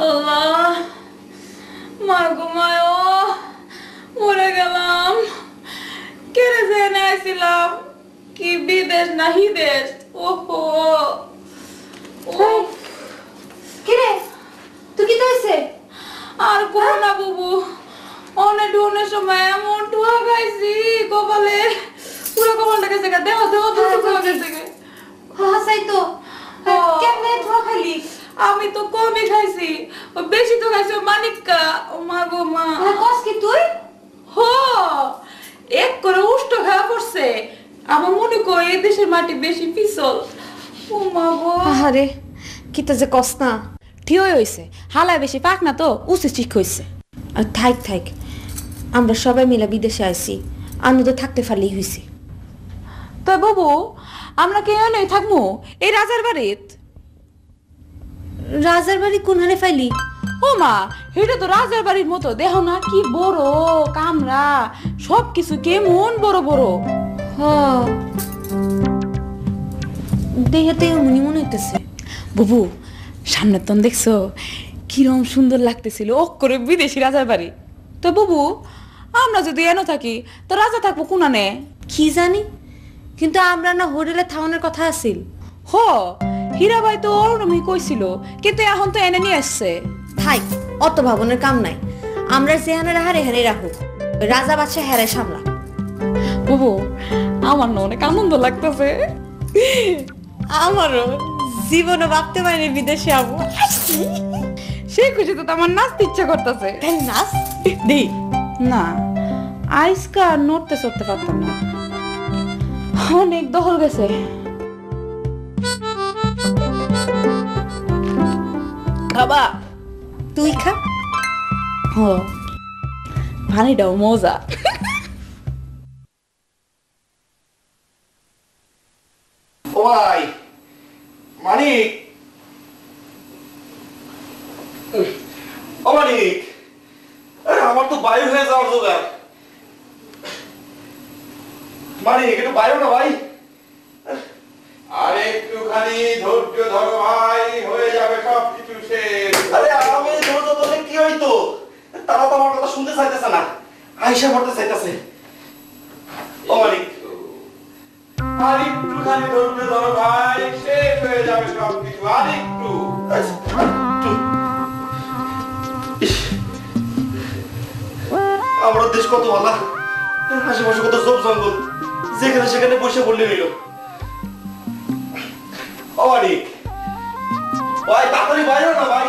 আল্লাহ মার ঘুমায় মরে গেলাম কেড়ে জেনে আইছিলাম কি বিদেশ না হিদেশ ওহো কিরে তুই কি হইছে আর কোন না বুবু অনেক ডুনের সময় এমন টুয়া খাইছি কপালে পুরো কপালটা গেছে গা দেহ দেহ টুয়া গেছে গে হাসাই তো কেমনে টুয়া খাইলি আমি তো কমই খাইছি বেশি তো খাইছি মানিক্কা ও মা গো মা কস কি তুই হো এক করে উষ্ট খাওয়া পড়ছে আমার মনে কর এই দেশের মাটি বেশি পিছল ও মা গো আরে কিতা যে কস না ঠিক হইছে হালায় বেশি পাক না তো উচিত ঠিক হইছে আর থাইক থাইক আমরা সবাই মিলে বিদেশে আইছি আনন্দ থাকতে পারলেই হইছে তো বাবু আমরা কে নেই থাকবো এই রাজার বাড়িত রাজার বাড়ি কোনখানে ফাইলি ও মা এটা তো রাজার বাড়ির মতো দেহ না কি বড় কামরা সবকিছু কেমন বড় বড় হ দেহতে মনে মনে হইতেছে বাবু সামনে তো দেখছো কিরম সুন্দর লাগতেছিল ও করে বিদেশি রাজার বাড়ি তো বাবু আমরা যদি এনো থাকি তো রাজা থাকবো কোনানে কি জানি কিন্তু আমরা না হোটেলে থাউনের কথা আছিল হ হীরাবাই তো অরুণমী কইছিল কিন্তু এখন তো এনে নিয়ে আসছে থাই অত ভাবনের কাম নাই আমরা যেখানে রাহার এখানে রাখো রাজা বাচ্চা হেরে সামলা বাবু আমার না অনেক আনন্দ লাগতেছে আমারও জীবনে ভাবতে পারিনি বিদেশে যাবো সেই খুশিতে তো আমার নাচতে ইচ্ছা করতেছে নাচ দেই না আইসকা আর নড়তে চড়তে পারতাম না অনেক দখল গেছে খাবা তুই খা হ পানিটাও মজা ওই মানিক ও মানিক আরে আমার তো বায়ু হয়ে যাওয়ার জোগাড় মানিক একটু বায়ু না ভাই আরে একটুখানি ধৈর্য ধরো ভাই, হয়ে যাবে সব কিছু শেষ। আরে আমি ধৈর্য ধরলে কি হইতো, তারা তো আমার কথা শুনতে চাইতেছে না, আইসা পড়তে চাইতেছে। ও মানিক আর একটুখানি ধৈর্য ধরো ভাই, শেষ হয়ে যাবে সব কিছু। আর একটু আমার দেশ কত ভালো, আশেপাশে কত জব জঙ্গল, যেখানে সেখানে বসে বললে নিল। ও মানিক ভাই তাড়াতাড়ি বাইরে না ভাই।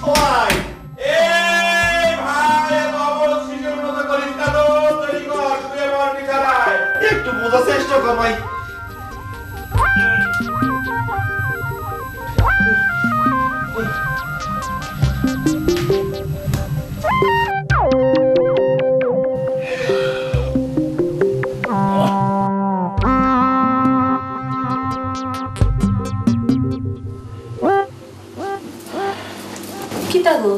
ভাই এই ভাই বাবু শিশুর মতো করিস না তো, দেরি কর, তুই আমার বিছানায়। একটু বোঝার চেষ্টা কর ভাই। কি তাগো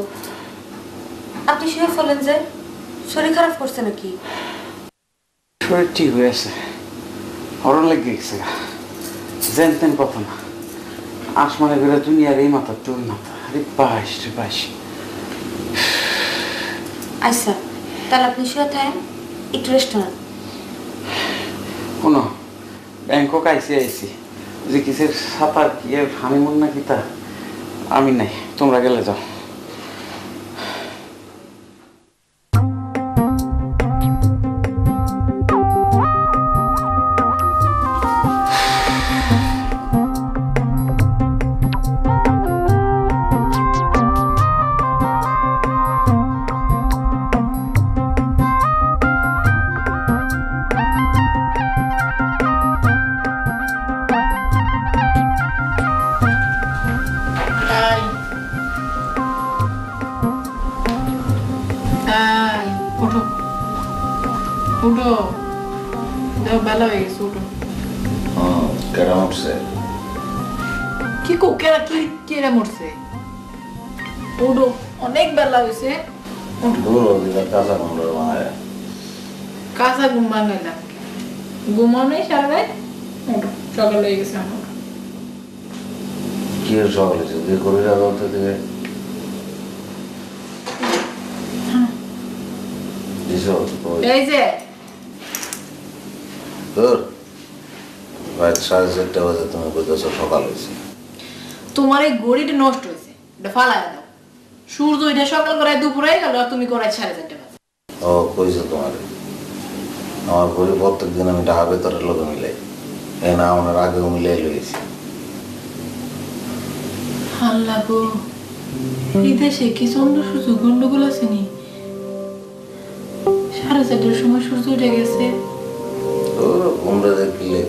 আপনি শুয়ে ফেলেন যে, শরীর খারাপ করছে নাকি? শরীর ঠিক হয়ে আছে, হরণ লেগে গেছে, যেন তেন কথা না। আসমানে বেড়ে দুনিয়ার এই মাথা তোর মাথা, আরে বাইশ রে বাইশ। আচ্ছা তাহলে আপনি শুয়ে থাকেন, একটু রেস্ট নেন। কোনো ব্যাংকক আইসি যে কিসের সাঁতার কি এর হানিমুন না কি তা আমি নাই, তোমরা গেলে যাও। উঠো উঠো, বেলা হয়ে গেছে, উঠো। কেন উঠছে? কি কোকেরা কি কেড়ে মরছে? উঠো, অনেক বেলা হয়েছে। কাঁচা মামলার বানায় কাঁচা ঘুম ভাঙাইলাম, ঘুমাও নেই সারা রাত। উঠো সকাল হয়ে গেছে আমার। কি এর সকাল হয়েছে? তুই করে যাবো দিকে এই যে তোর রাত 4:30 বাজে তুমি বলতেছ সকাল হয়েছে। তোমার এই ঘড়িটা নষ্ট হয়েছে, এটা ফালায় দাও। সূর্য এটা সকাল করে দুপুরে গেল আর তুমি করাই 4:30 বাজে। ও কইছে তোমার আমার ঘড়ি প্রত্যেক দিন আমি ঢাকা ভেতরের লোকে মিলাই এই না আমার আগেও মিলাই লইছি। আল্লাহ গো, এই দেশে কি চন্দ্র সূর্য গন্ডগোল আছে নি? 4:30 সময় সূর্য উঠে গেছে। তো ঘুমরে দেখলে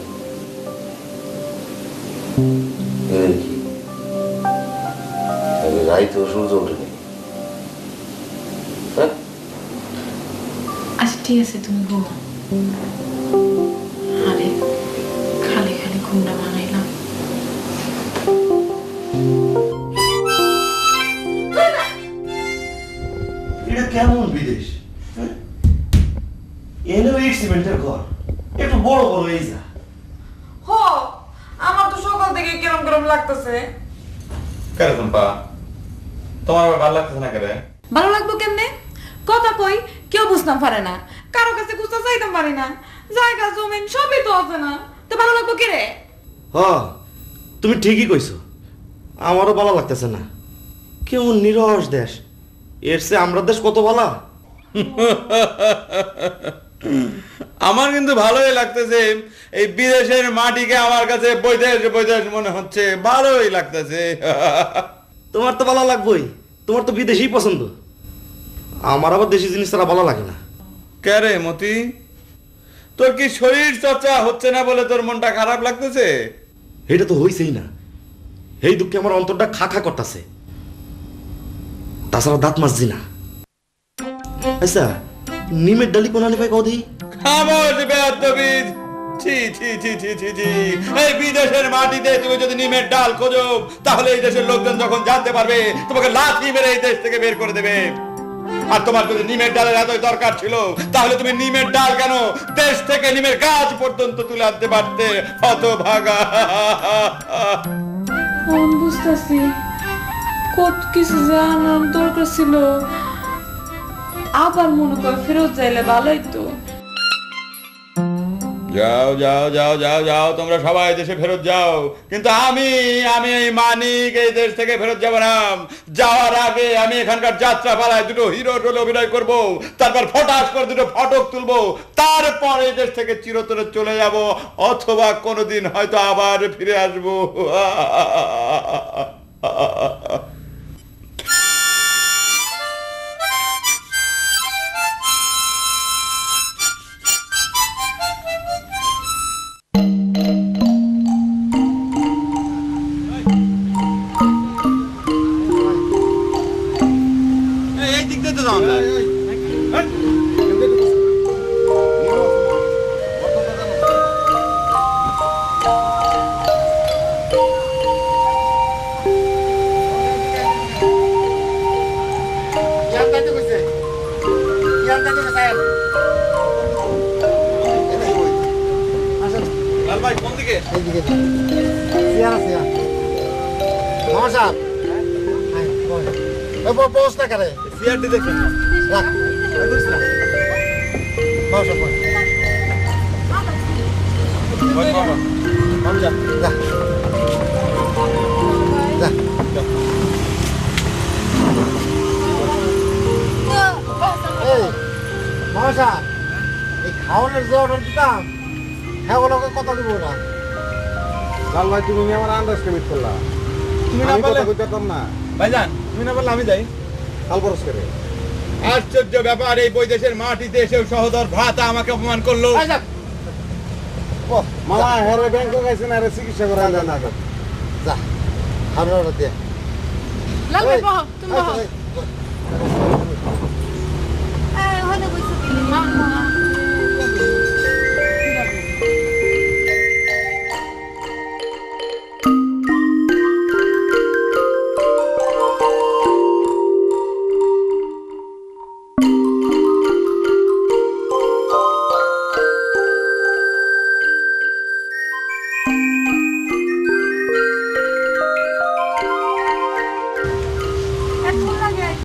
এর কি রাইতেও সূর্য ওঠেনি। হ্যাঁ আচ্ছা ঠিক আছে, তুমি ঘুমো। আরে খালি খালি ঘুমটা বানাইলাম। এটা কেমন বিদেশ? এনেও ইট সিমেন্টের ঘর, একটু বড় বড় এই যা। হো, আমার তো সকাল থেকে কেরম কেরম লাগতেছে। কেন টুম্পা, তোমার আবার ভালো লাগতেছে না? কেন ভালো লাগবো কেমনে? কথা কই কেউ বুঝতাম পারে না, কারো কাছে গুস্তা চাইতাম পারি না, জায়গা জমিন সবই তো আছে না, তো ভালো লাগবো কে রে? তুমি ঠিকই কইছো, আমারও ভালো লাগতেছে না। কেমন নিরস দেশ, এর চেয়ে আমরা দেশ কত ভালো। আমার কিন্তু ভালোই লাগতেছে, এই বিদেশের মাটিকে আমার কাছে বৈদেশ বৈদেশ মনে হচ্ছে, ভালোই লাগতেছে। তোমার তো ভালো লাগবেই, তোমার তো বিদেশি পছন্দ। আমার আবার দেশি জিনিস তারা ভালো লাগে না। কে রে মতি, তোর কি শরীর চর্চা হচ্ছে না বলে তোর মনটা খারাপ লাগতেছে? এটা তো হইছেই না, এই দুঃখে আমার অন্তরটা খা খা করতেছে। তাছাড়া দাঁত মাজছি না। আচ্ছা, নিমের ডালি কোন আনি পাই কদি? খামোশ বেয়াদবিদ! ছি ছি ছি ছি ছি ছি! এই বিদেশের মাটিতে তুমি যদি নিমের ডাল খোঁজো, তাহলে এই দেশের লোকজন যখন জানতে পারবে, তোমাকে লাথি মেরে এই দেশ থেকে বের করে দেবে। আর তোমার যদি নিমের ডালের এতই দরকার ছিল, তাহলে তুমি নিমের ডাল কেন দেশ থেকে নিমের গাছ পর্যন্ত তুলে আনতে পারতে, হতভাগা। আমি বুঝতেছি কত কিছু জানার দরকার ছিল, আবার মনে কর ফেরত যাইলে ভালোই তো। যাও যাও যাও যাও যাও, তোমরা সবাই দেশে ফেরত যাও, কিন্তু আমি এই মানিক এই দেশ থেকে ফেরত যাব না। যাওয়ার আগে আমি এখানকার যাত্রা পালায় দুটো হিরো রোলে অভিনয় করব, তারপর ফটাস করে দুটো ফটক তুলবো, তারপর এই দেশ থেকে চিরতরে চলে যাব, অথবা কোনোদিন হয়তো আবার ফিরে আসবো। এই দিক দিয়ে তো যাও না। লাল ভাই কোন দিকে? এইদিকে চেয়ার আছে মামা সাহেব বস না করে সিআরটি দেখেন রাখ মামা সাহেব যা যা এই মামা সাহেব এই খাওয়ানোর যে অর্ডার দিতাম হ্যাঁ ওগুলোকে কত দিব না? লাল ভাই তুমি আমার আন্ডারস্ট্যান্ড করলা, তুমি না আমি বললে কথা কইতাম না। ভাইজান, তুমি না বললে আমি যাই। কাল বরস করে আশ্চর্য ব্যাপার, এই বৈদেশের মাটিতে এসেও সহোদর ভ্রাতা আমাকে অপমান করলো। মামা হেরে ব্যাংকক আইছে না, হেরে চিকিৎসা করে আনলেন না। যা খাওয়ানোর অর্ডার দিয়ে লাল ভাই বহ, তুমি বহ। এই, এই হলে কইছো কি?